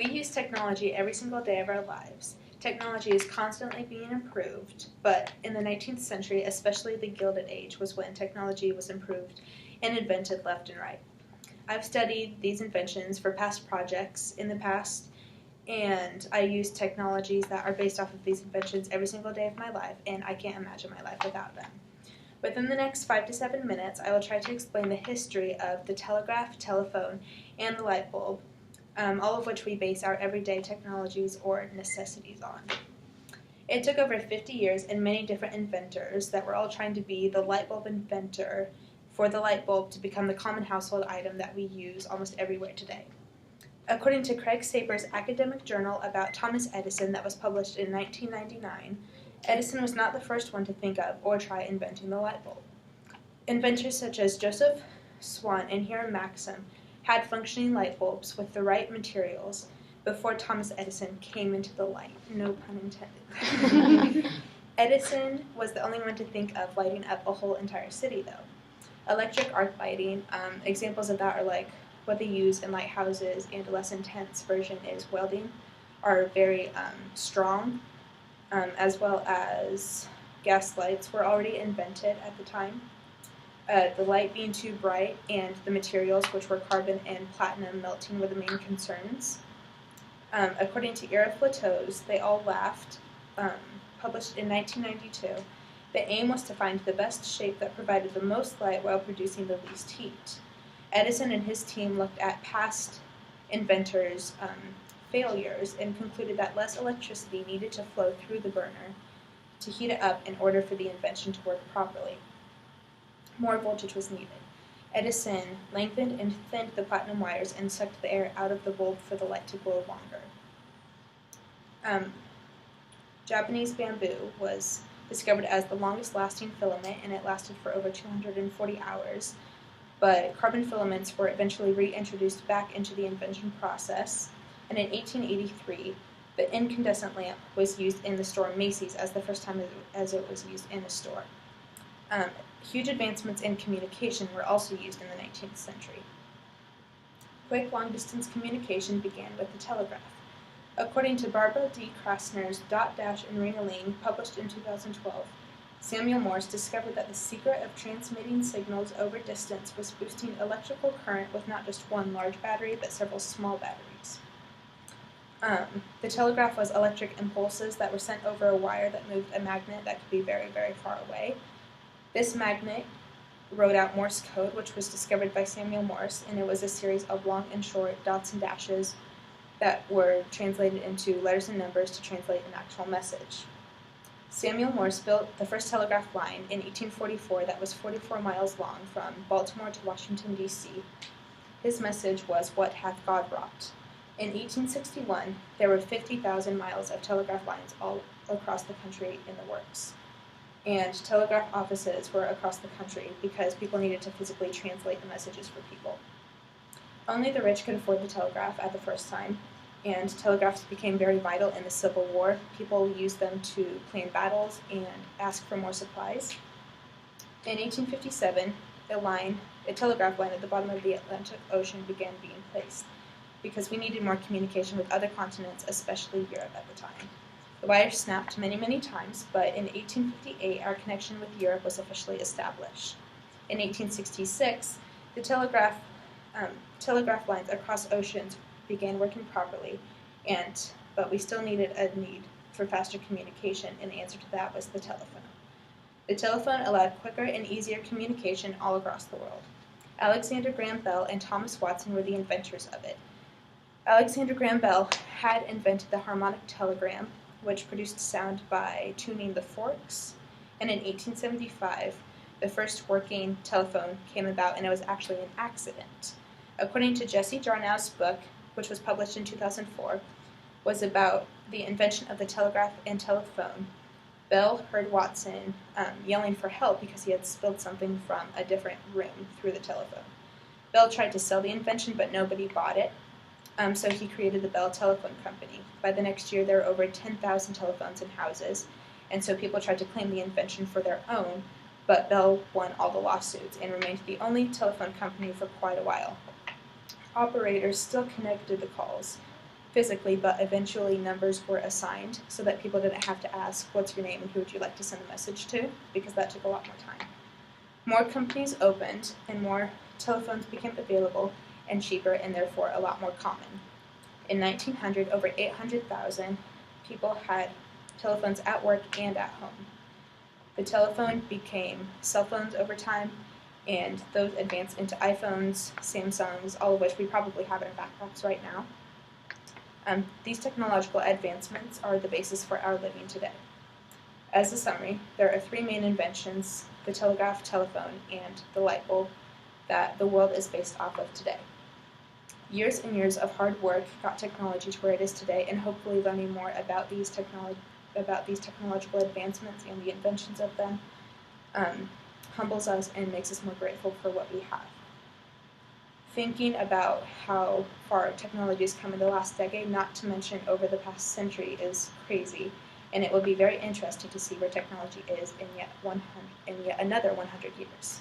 We use technology every single day of our lives. Technology is constantly being improved, but in the 19th century, especially the Gilded Age, was when technology was improved and invented left and right. I've studied these inventions for past projects in the past, and I use technologies that are based off of these inventions every single day of my life, and I can't imagine my life without them. Within the next 5 to 7 minutes, I will try to explain the history of the telegraph, telephone, and the light bulb, all of which we base our everyday technologies or necessities on. It took over 50 years and many different inventors that were all trying to be the light bulb inventor for the light bulb to become the common household item that we use almost everywhere today. According to Craig Saper's academic journal about Thomas Edison that was published in 1999, Edison was not the first one to think of or try inventing the light bulb. Inventors such as Joseph Swan and Hiram Maxim had functioning light bulbs with the right materials before Thomas Edison came into the light. No pun intended. Edison was the only one to think of lighting up a whole entire city, though. Electric arc lighting, examples of that are like what they use in lighthouses, and a less intense version is welding, are very strong, as well as gas lights were already invented at the time. The light being too bright and the materials, which were carbon and platinum, melting were the main concerns. According to Ira Flatows, They All Laughed, published in 1992, the aim was to find the best shape that provided the most light while producing the least heat. Edison and his team looked at past inventors' failures and concluded that less electricity needed to flow through the burner to heat it up in order for the invention to work properly. More voltage was needed. Edison lengthened and thinned the platinum wires and sucked the air out of the bulb for the light to glow longer. Japanese bamboo was discovered as the longest-lasting filament, and it lasted for over 240 hours. But carbon filaments were eventually reintroduced back into the invention process, and in 1883, the incandescent lamp was used in the store Macy's as the first time as it was used in a store. Huge advancements in communication were also used in the 19th century. Quick long-distance communication began with the telegraph. According to Barbara D. Krasner's Dot, Dash, and Ring-a-Ling, published in 2012, Samuel Morse discovered that the secret of transmitting signals over distance was boosting electrical current with not just one large battery, but several small batteries. The telegraph was electric impulses that were sent over a wire that moved a magnet that could be very, very far away. This magnet wrote out Morse code, which was discovered by Samuel Morse, and it was a series of long and short dots and dashes that were translated into letters and numbers to translate an actual message. Samuel Morse built the first telegraph line in 1844 that was 44 miles long from Baltimore to Washington, D.C. His message was, "What hath God wrought?" In 1861, there were 50,000 miles of telegraph lines all across the country in the works. And telegraph offices were across the country because people needed to physically translate the messages for people. Only the rich could afford the telegraph at the first time, and telegraphs became very vital in the Civil War. People used them to plan battles and ask for more supplies. In 1857, a telegraph line at the bottom of the Atlantic Ocean began being placed because we needed more communication with other continents, especially Europe at the time. The wire snapped many, many times, but in 1858, our connection with Europe was officially established. In 1866, the telegraph lines across oceans began working properly, but we still needed a need for faster communication, and the answer to that was the telephone. The telephone allowed quicker and easier communication all across the world. Alexander Graham Bell and Thomas Watson were the inventors of it. Alexander Graham Bell had invented the harmonic telegram, which produced sound by tuning the forks, and in 1875, the first working telephone came about, and it was actually an accident. According to Jesse Jarnow's book, which was published in 2004, was about the invention of the telegraph and telephone. Bell heard Watson yelling for help because he had spilled something from a different room through the telephone. Bell tried to sell the invention, but nobody bought it, so he created the Bell Telephone Company. By the next year, there were over 10,000 telephones in houses, and so people tried to claim the invention for their own, but Bell won all the lawsuits and remained the only telephone company for quite a while. Operators still connected the calls, physically, but eventually numbers were assigned so that people didn't have to ask, what's your name and who would you like to send a message to, because that took a lot more time. More companies opened and more telephones became available and cheaper and therefore a lot more common. In 1900, over 800,000 people had telephones at work and at home. The telephone became cell phones over time, and those advanced into iPhones, Samsungs, all of which we probably have in our backpacks right now. These technological advancements are the basis for our living today. As a summary, there are three main inventions: the telegraph, telephone, and the light bulb, that the world is based off of today. Years and years of hard work got technology to where it is today, and hopefully learning more about these technological advancements and the inventions of them humbles us and makes us more grateful for what we have. Thinking about how far technology has come in the last decade, not to mention over the past century, is crazy, and it will be very interesting to see where technology is in yet another 100 years.